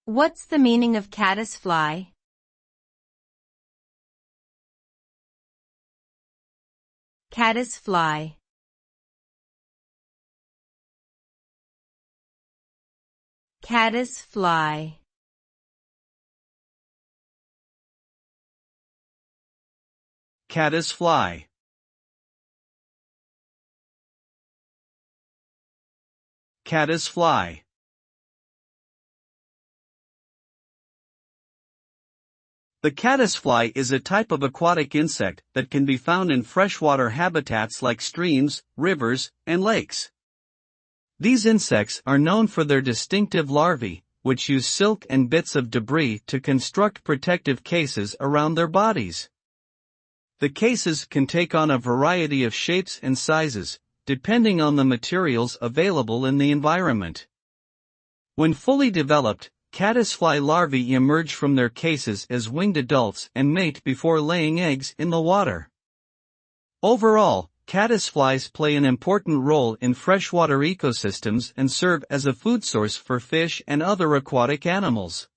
What's the meaning of caddisfly? Caddisfly. Caddisfly. Caddisfly. Caddisfly. The caddisfly is a type of aquatic insect that can be found in freshwater habitats like streams, rivers, and lakes. These insects are known for their distinctive larvae, which use silk and bits of debris to construct protective cases around their bodies. The cases can take on a variety of shapes and sizes, depending on the materials available in the environment. When fully developed, caddisfly larvae emerge from their cases as winged adults and mate before laying eggs in the water. Overall, caddisflies play an important role in freshwater ecosystems and serve as a food source for fish and other aquatic animals.